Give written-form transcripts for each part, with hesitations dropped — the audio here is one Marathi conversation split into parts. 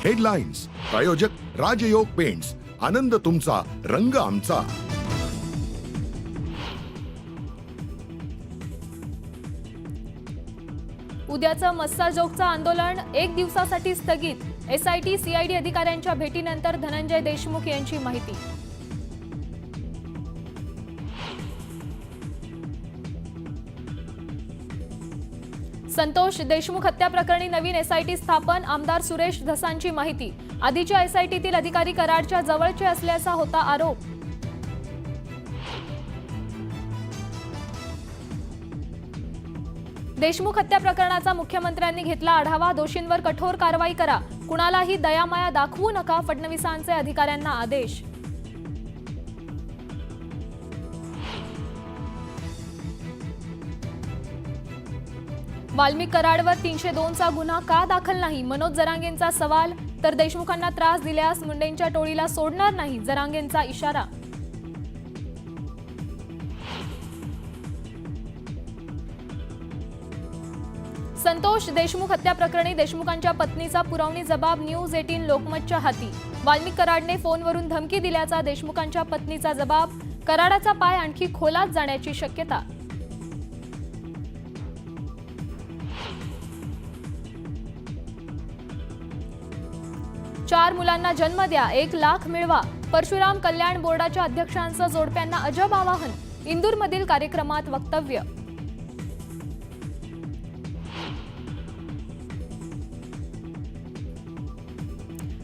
हेडलाईन्स प्रायोजक राजयोग पेंट्स, आनंद तुमचा, रंग आमचा. उद्याचं मस्साजोगचं आंदोलन 1 दिवसासाठी स्थगित. एसआयटी सीआयडी अधिकाऱ्यांच्या भेटीनंतर धनंजय देशमुख यांची माहिती. संतोष देशमुख हत्या प्रकरणी नवीन एसआयटी स्थापन. आमदार सुरेश धसांची माहिती. आधीच्या एसआयटीतील अधिकारी कराडच्या जवळचे असल्याचा होता आरोप. देशमुख हत्या प्रकरणाचा मुख्यमंत्र्यांनी घेतला आढावा. दोषींवर कठोर कारवाई करा, कुणालाही दयामाया दाखवू नका, फडणवीसांचे अधिकाऱ्यांना आदेश. वाल्मिक कराडवर 302चा गुन्हा का दाखल नाही, मनोज जरांगेंचा सवाल. तर देशमुखांना त्रास दिल्यास मुंडेंच्या टोळीला सोडणार नाही, जरांगेंचा इशारा. संतोष देशमुख हत्या प्रकरणी देशमुखांच्या पत्नीचा पुरवणी जबाब. न्यूज 18 लोकमतच्या हाती. वाल्मिक कराडने फोनवरून धमकी दिल्याचा देशमुखांच्या पत्नीचा जबाब. कराडाचा पाय आणखी खोलात जाण्याची शक्यता. चार मुलांना जन्म द्या, 1 लाख मिळवा. परशुराम कल्याण बोर्डाच्या अध्यक्षांचं जोडप्यांना अजब आवाहन. इंदूरमधील कार्यक्रमात वक्तव्य.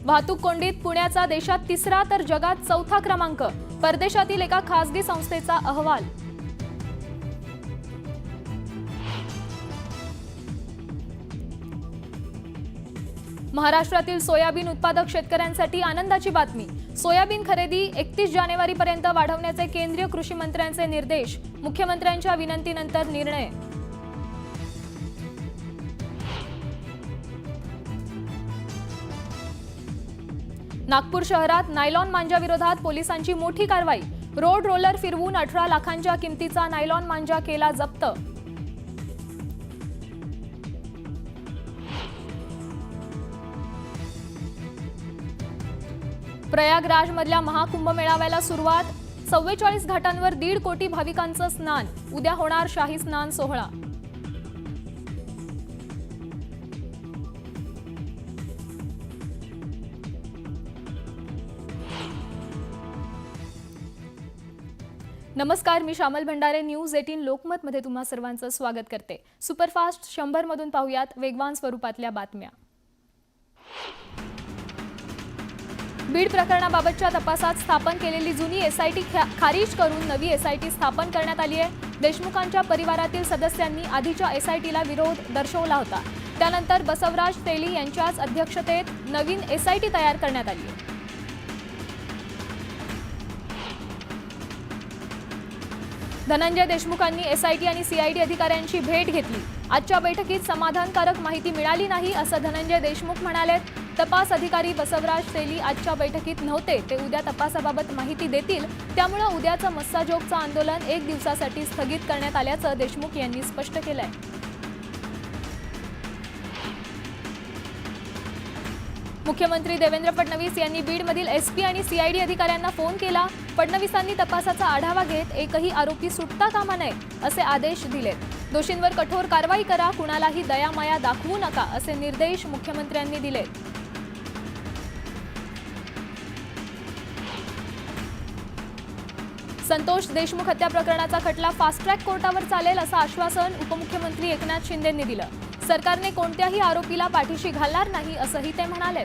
वाहतूक कोंडीत पुण्याचा देशात 3रा तर जगात 4था क्रमांक. परदेशातील एका खासगी संस्थेचा अहवाल. महाराष्ट्रातील सोयाबीन उत्पादक शेतकऱ्यांसाठी आनंदाची बातमी. सोयाबीन खरेदी 31 जानेवारीपर्यंत वाढवण्याचे केंद्रीय कृषी मंत्र्यांचे निर्देश. मुख्यमंत्र्यांच्या विनंतीनंतर निर्णय. नागपूर शहरात नायलॉन मांजा विरोधात पोलिसांची मोठी कारवाई. रोड रोलर फिरवून 18 लाखांच्या किमतीचा नायलॉन मांजा केला जप्त. प्रयागराजमधल्या महाकुंभ मेळाव्याला सुरुवात. 44 घाटांवर 1.5 कोटी भाविकांचं स्नान. उद्या होणार शाही स्नान सोहळा. नमस्कार, मी श्यामल भंडारे. न्यूज 18 लोकमत मध्ये तुम्हा सर्वांचं स्वागत करते. सुपरफास्ट 100 मधून पाहूयात वेगवान स्वरूपातल्या बातम्या. बीड प्रकरणाबाबतच्या तपासात स्थापन केलेली जुनी एसआयटी खारिज करून नवी एसआयटी स्थापन करण्यात आली आहे. देशमुखांच्या परिवारातील सदस्यांनी आधीच्या एसआयटीला विरोध दर्शवला होता. त्यानंतर बसवराज तेली यांच्याच अध्यक्षतेत नवीन एसआयटी तयार करण्यात आली आहे. धनंजय देशमुखांनी एसआयटी आणि सीआयडी अधिकाऱ्यांची भेट घेतली. आजच्या बैठकीत समाधानकारक माहिती मिळाली नाही असं धनंजय देशमुख म्हणाले. तपास अधिकारी बसवराज तेली आजच्या बैठकीत नव्हते. ते उद्या तपासाबाबत माहिती देतील. त्यामुळे उद्याचं मस्साजोगचं आंदोलन 1 दिवसासाठी स्थगित करण्यात आल्याचं देशमुख यांनी स्पष्ट केलंय. मुख्यमंत्री देवेंद्र फडणवीस यांनी बीडमधील एसपी आणि सीआयडी अधिकाऱ्यांना फोन केला. फडणवीसांनी तपासाचा आढावा घेत एकही आरोपी सुटता कामा नये असे आदेश दिलेत. दोषींवर कठोर कारवाई करा, कुणालाही दयामाया दाखवू नका असे निर्देश मुख्यमंत्र्यांनी दिले. संतोष देशमुख हत्या प्रकरणाचा खटला फास्ट ट्रॅक कोर्टावर चालेल असं आश्वासन उपमुख्यमंत्री एकनाथ शिंदेंनी दिलं. सरकारने कोणत्याही आरोपीला पाठीशी घालणार नाही असंही ते म्हणाले.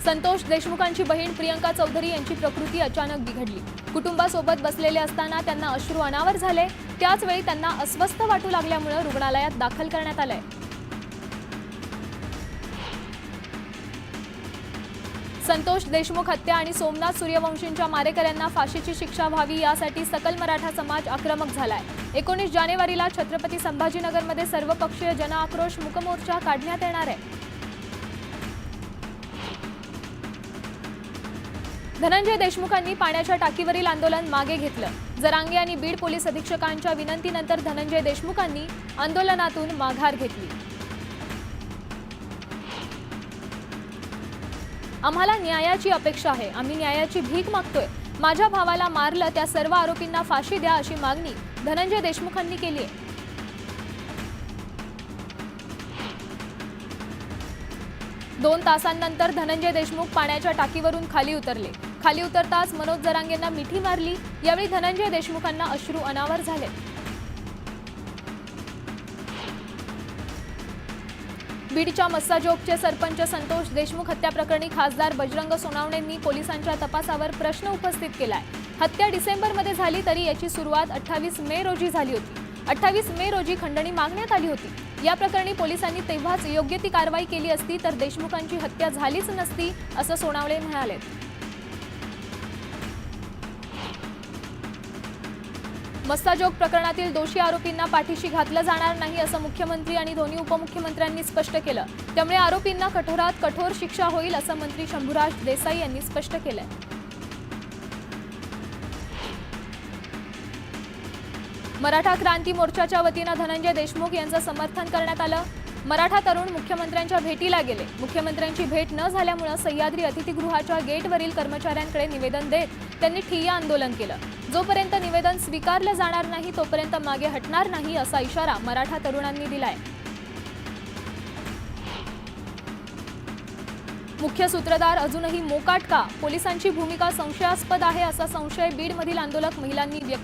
संतोष देशमुखांची बहीण प्रियंका चौधरी यांची प्रकृती अचानक बिघडली. कुटुंबासोबत बसलेले असताना त्यांना अश्रू अनावर झाले. त्याच वेळी त्यांना अस्वस्थ वाटू लागल्यामुळे रुग्णालयात दाखल करण्यात आले. संतोष देशमुख हत्या आणि सोमनाथ सूर्यवंशींच्या मारेकऱ्यांना फाशीची शिक्षा व्हावी यासाठी सकल मराठा समाज आक्रमक झालाय. 19 जानेवारीला छत्रपती संभाजीनगरमध्ये सर्वपक्षीय जनआक्रोश मूकमोर्चा काढण्यात येणार आहे. धनंजय देशमुखांनी पाण्याच्या टाकीवरील आंदोलन मागे घेतलं. जरांगे आणि बीड पोलीस अधीक्षकांच्या विनंतीनंतर धनंजय देशमुखांनी आंदोलनातून माघार घेतली. आम्हाला न्यायाची अपेक्षा आहे. आम्ही न्यायाची भीक मागतोय. माझ्या भावाला मारलं त्या सर्व आरोपींना फाशी द्या अशी मागणी धनंजय देशमुखांनी केली आहे. दोन तासांनंतर धनंजय देशमुख पाण्याच्या टाकीवरून खाली उतरले. खाली उतरताच मनोज जरांगेंना मिठी मारली. यावेळी धनंजय देशमुखांना अश्रू अनावर झाले. बीडच्या मस्साजोगचे सरपंच संतोष देशमुख हत्या प्रकरणी खासदार बजरंग सोनवणेंनी पोलिसांच्या तपासावर प्रश्न उपस्थित केलाय. हत्या डिसेंबरमध्ये झाली तरी याची सुरुवात 28 मे रोजी झाली होती. 28 मे रोजी खंडणी मागण्यात आली होती. या प्रकरणी पोलिसांनी तेव्हाच योग्य ती कारवाई केली असती तर देशमुखांची हत्या झालीच नसती असं सोनवणे म्हणाले. मस्साजोग प्रकरणातील दोषी आरोपींना पाठीशी घातलं जाणार नाही असं मुख्यमंत्री आणि दोन्ही उपमुख्यमंत्र्यांनी स्पष्ट केलं. त्यामुळे आरोपींना कठोरात कठोर शिक्षा होईल असं मंत्री शंभूराज देसाई यांनी स्पष्ट केलंय. मराठा क्रांती मोर्चाच्या वतीनं धनंजय देशमुख यांचं समर्थन करण्यात आलं. मराठा तरुण मुख्यमंत्र्यांच्या भेटीला गेले. मुख्यमंत्र्यांची भेट न झाल्यामुळे सह्याद्री अतिथीगृहाच्या गेटवरील कर्मचाऱ्यांकडे निवेदन देत त्यांनी ठिय्या आंदोलन केलं. जोपर्यंत निवेदन स्वीकारलं जाणार नाही तोपर्यंत मागे हटणार नाही असा इशारा मराठा तरुणांनी दिलाय. मुख्य सूत्रधार अजूनही मोकाट का? पोलिसांची भूमिका संशयास्पद आहे असा संशय बीडमधील आंदोलक महिलांनी व्यक्त